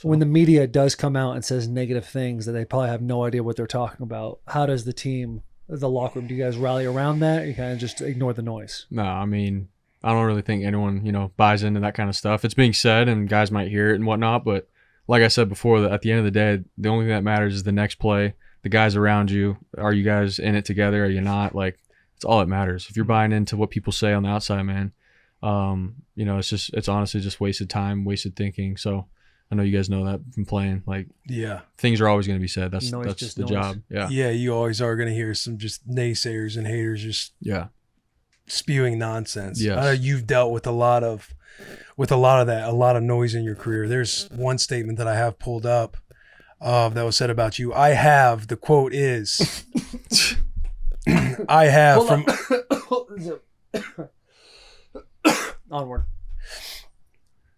So. When the media does come out and says negative things that they probably have no idea what they're talking about, how does the team, the locker room, do you guys rally around that, or you kind of just ignore the noise? No, I mean, I don't really think anyone, buys into that kind of stuff. It's being said and guys might hear it and whatnot, but like I said before, at the end of the day, the only thing that matters is the next play, the guys around you. Are you guys in it together? Are you not? Like, it's all that matters. If you're buying into what people say on the outside, man, it's honestly just wasted time, wasted thinking. So I know you guys know that from playing. Like, yeah, things are always going to be said. That's the noise. job. Yeah. Yeah, you always are going to hear some just naysayers and haters just spewing nonsense. Yes. You've dealt with a lot of that, a lot of noise in your career. There's one statement that I have pulled up that was said about you. The quote is, I have from... Onward.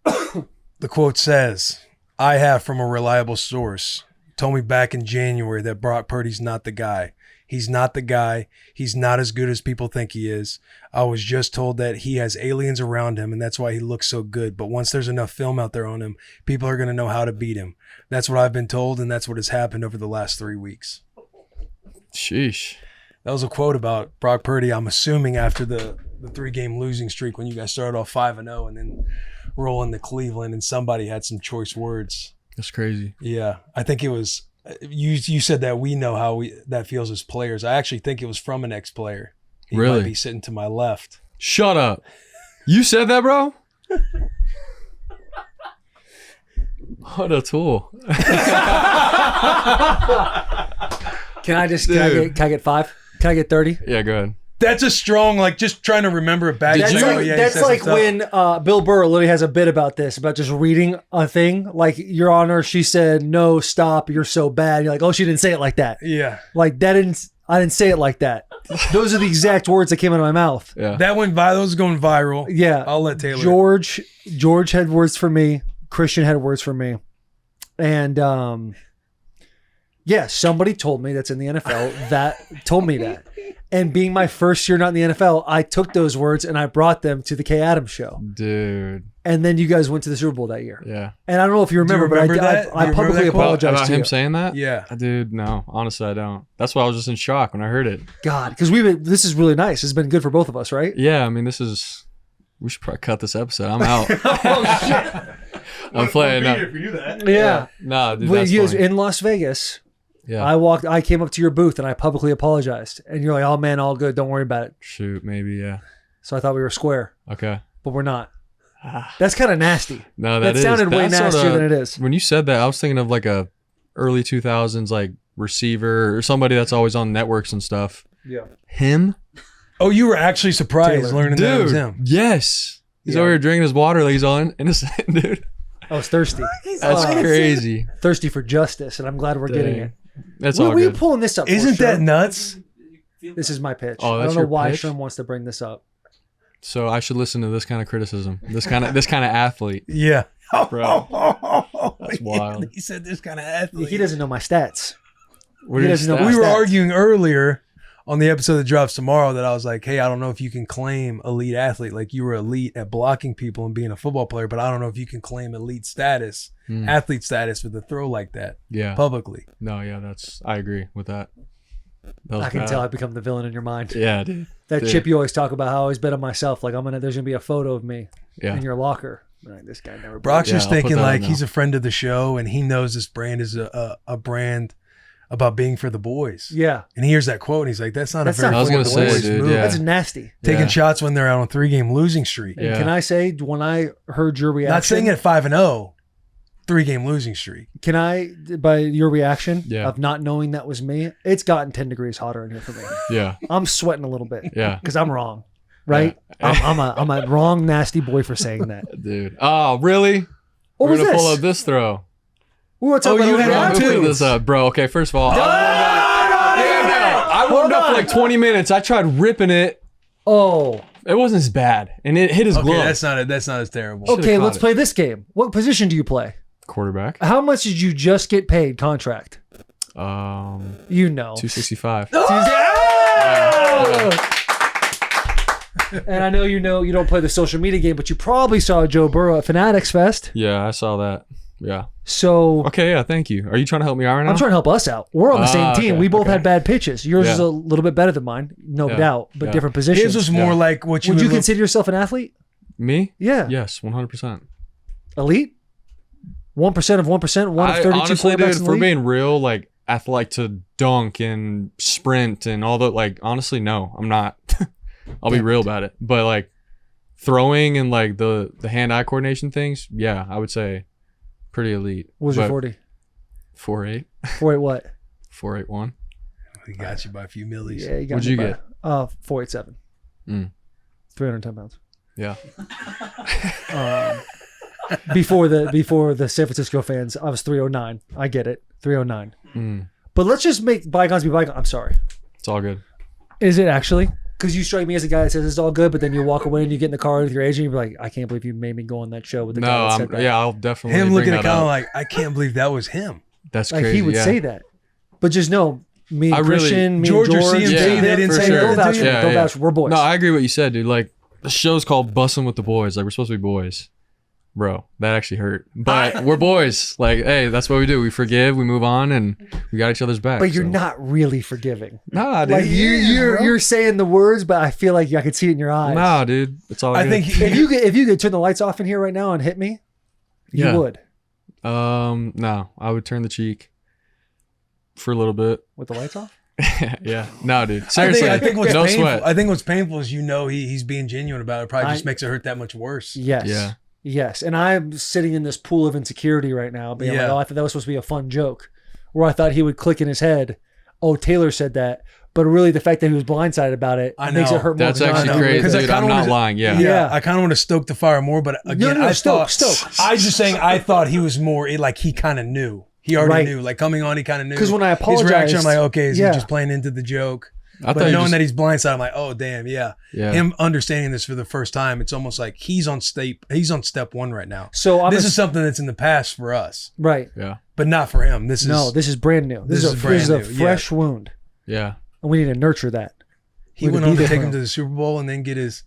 The quote says, I have from a reliable source told me back in January that Brock Purdy's not the guy. He's not the guy. He's not as good as people think he is. I was just told that he has aliens around him, and that's why he looks so good. But once there's enough film out there on him, people are going to know how to beat him. That's what I've been told, and that's what has happened over the last 3 weeks. Sheesh. That was a quote about Brock Purdy, I'm assuming after the 3-game losing streak when you guys started off 5-0 and then rolling to Cleveland, and somebody had some choice words. That's crazy. Yeah, I think it was you said that we know how that feels as players. I actually think it was from an ex-player. He really? might be sitting to my left. Shut up. You said that, bro? What a tool. Can I get 5? Can I get 30? Yeah, go ahead. That's a strong, just trying to remember it back. That's like when Bill Burr literally has a bit about this, about just reading a thing. Like, Your Honor, she said, no, stop, you're so bad. You're like, oh, she didn't say it like that. Yeah. Like, I didn't say it like that. Those are the exact words that came out of my mouth. Yeah. That went viral. Those going viral. Yeah. I'll let Taylor. George had words for me. Christian had words for me. And, somebody told me that's in the NFL that told me that. And being my first year not in the NFL, I took those words and I brought them to the Kay Adams show. Dude. And then you guys went to the Super Bowl that year. Yeah. And I don't know if you remember, but I publicly apologized about to him you. saying that? Yeah. Dude, no. Honestly, I don't. That's why I was just in shock when I heard it. God, because this is really nice. It's been good for both of us, right? Yeah, I mean, we should probably cut this episode. I'm out. Oh, shit. I'm playing. If you do that. Yeah. No, dude, When that's you was funny. in Las Vegas, Yeah. I came up to your booth and I publicly apologized. And you're like, oh man, all good. Don't worry about it. Shoot, maybe, yeah. So I thought we were square, Okay. but we're not. That's kind of nasty. No, that sounded way nastier than it is. When you said that, I was thinking of like a early 2000s receiver or somebody that's always on networks and stuff. Yeah. Him? Oh, you were actually surprised Taylor. learning that it was him. Yes. He's over here drinking his water like he's all innocent, dude. I was thirsty. That's crazy. Thirsty for justice, and I'm glad we're getting it. That's What all are you good. pulling this up for, Isn't that Sherm? nuts? This is my pitch. Oh, I that's don't know your why pitch? Sherm wants to bring this up. So I should listen to this kind of criticism. This kind of athlete. Yeah. Bro. That's wild. He said this kind of athlete. He doesn't know my stats. What He are your doesn't know stats? We were stats. arguing earlier on the episode that drops tomorrow that I was like, hey, I don't know if you can claim elite athlete. Like, you were elite at blocking people and being a football player, but I don't know if you can claim elite status, athlete status with a throw like that Yeah. publicly. No, yeah, I agree with that. That was I can bad. tell I become the villain in your mind. Yeah, dude. That Dude. chip you always talk about how I always bet on myself. Like, there's gonna be a photo of me Yeah. in your locker. Like, this guy never. Brock's Yeah, just I'll put thinking that like on he's now. a friend of the show and he knows this brand is a brand about being for the boys. Yeah, And he hears that quote and he's like, that's not That's a very not I was for gonna the say, boys dude, move. yeah. that's nasty. Taking Yeah. shots when they're on a 3-game losing streak. And Yeah. can I say, when I heard your reaction, Not saying at 5-0, 3-game losing streak. Can I, by your reaction Yeah. of not knowing that was me, it's gotten 10 degrees hotter in here for me. Yeah. I'm sweating a little bit Yeah. because I'm wrong, right? Yeah. I'm a wrong, nasty boy for saying that. Dude. Oh, really? What We're was gonna this? pull up this throw. We want to talk Oh, about you the had Bro, that I'm round too. gonna put two. this up, bro. Okay, first of all, I Hold warmed up for on. like 20 minutes. I tried ripping it. Oh, It wasn't as bad, and it hit his Okay, glove. that's not as terrible. Should've okay. caught Let's it. play this game. What position do you play? Quarterback. How much did you just get paid contract? You know. 265. And I know you don't play the social media game, but you probably saw Joe Burrow at Fanatics Fest. Yeah, I saw that. Yeah. So Okay. Yeah. Thank you. Are you trying to help me out right now? I'm trying to help us out. We're on the same team. Okay, We both okay. had bad pitches. Yours is Yeah. a little bit better than mine, no Yeah, doubt, but yeah. different positions. His was more Yeah. like what you Would you look- consider yourself an athlete? Me? Yeah. Yes. 100%. Elite? 1% of 1%, one of 32 honestly, quarterbacks dude, in the for league? being real, like I like to dunk and sprint and all that. Like honestly, no, I'm not. I'll be real about it. But like throwing and like the hand-eye coordination things, yeah, I would say pretty elite. What was your But 40? 4.8, 48 what? 4.81. He got you by a few millis. Yeah, you got What'd me you by- get? 487. Mm. 310 pounds. Yeah. Before the San Francisco fans, I was 309. I get it. 309. Mm. But let's just make bygones be bygones. I'm sorry. It's all good. Is it actually? Because you strike me as a guy that says it's all good, but then you walk away and you get in the car with your agent and you're like, I can't believe you made me go on that show with the guy No, that said that. yeah, I'll definitely Him bring looking that at Colin up. like, I can't believe that was him. That's Like crazy. he would yeah. say that. But just know, me and I really- Christian, me George and or George, CMT, they didn't for say sure. nothing Don't to vouch you? for me. Yeah, Don't yeah. vouch. We're boys. No, I agree with what you said, dude. Like the show's called Bussin' with the Boys. Like we're supposed to be boys. Bro, that actually hurt. But we're boys. Like, hey, that's what we do. We forgive, we move on, and we got each other's back. But you're so. not really forgiving. Nah, dude. Like you're bro. you're saying the words, but I feel like I could see it in your eyes. Nah, dude. It's all I good. think If you could turn the lights off in here right now and hit me, you Yeah. would No, I would turn the cheek for a little bit. with the lights off. Yeah. No, dude. Seriously. I think what's no painful. sweat. I think what's painful is he's being genuine about it. It probably just I- makes it hurt that much worse. Yes. Yeah. Yes. And I'm sitting in this pool of insecurity right now, being like, Yeah. oh, I thought that was supposed to be a fun joke. Where I thought he would click in his head, oh, Taylor said that. But really, the fact that he was blindsided about it I makes know. it hurt more. That's than actually I know. crazy, 'Cause I dude. kinda I'm not wanna- lying. Yeah. Yeah. I kind of want to stoke the fire more, but again, No, I stoke. I was just saying, I thought he was more like he kind of knew. He already Right. knew. Like coming on, he kind of knew. 'Cause when I his reaction, apologized- I'm like, okay, is Yeah. he just playing into the joke? I But thought you knowing just, that he's blindsided, I'm like, oh damn, yeah. yeah. Him understanding this for the first time, it's almost like he's on step one right now. So This is something that's in the past for us, right. Yeah. but not for him. This This is brand new. This, This is is a, this is a brand new, fresh wound, Yeah. and we need to nurture that. he Way to went be on to there take for him him. to the Super Bowl and then get his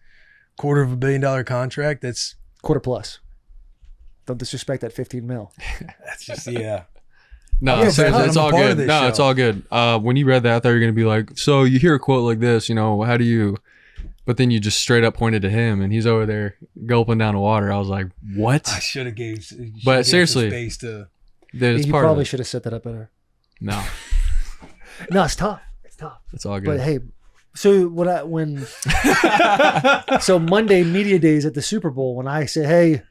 $250 million contract. That's Quarter plus. Don't disrespect that 15 mil. just yeah. No, Yeah, seriously, but it's I'm a all part of good. this No, show. it's all good. When you read that, I thought you were gonna be like, so you hear a quote like this, you know, how do you? But then you just straight up pointed to him, and he's over there gulping down the water. I was like, what? I should have gave. But seriously, space to. Dude, it's You part of probably it. should have set that up better. No, No, it's tough. It's tough. it's all But good. hey, so so Monday media days at the Super Bowl when I said, hey,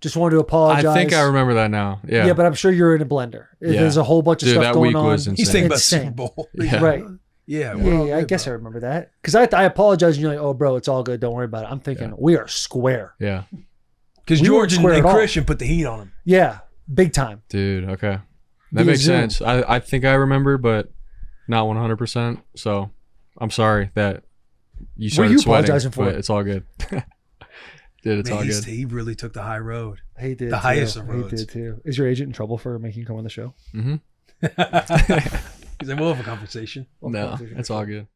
just wanted to apologize. I think I remember that now. Yeah. Yeah, but I'm sure you're in a blender. Yeah. There's a whole bunch of Dude, stuff that going week on. was insane. He's thinking about Insane. Super Bowl. Yeah. Right. Yeah, we're all Yeah, I good, guess I bro. remember that. Because I apologize and you're like, oh, bro, it's all good. Don't worry about it. I'm thinking, we are square. Yeah, Because We weren't George and, square at all. Christian put the heat on him. Yeah, big time. dude. Okay, that Via makes Zoom. sense. I think I remember, but not 100%. So I'm sorry that you started you sweating. apologizing for? But it's all good. Dude, it's Man, all good. he really took the high road. He did. The too. highest of He roads. did too. Is your agent in trouble for making you come on the show? Mm-hmm. He's like, we'll have a conversation. No, it's all good.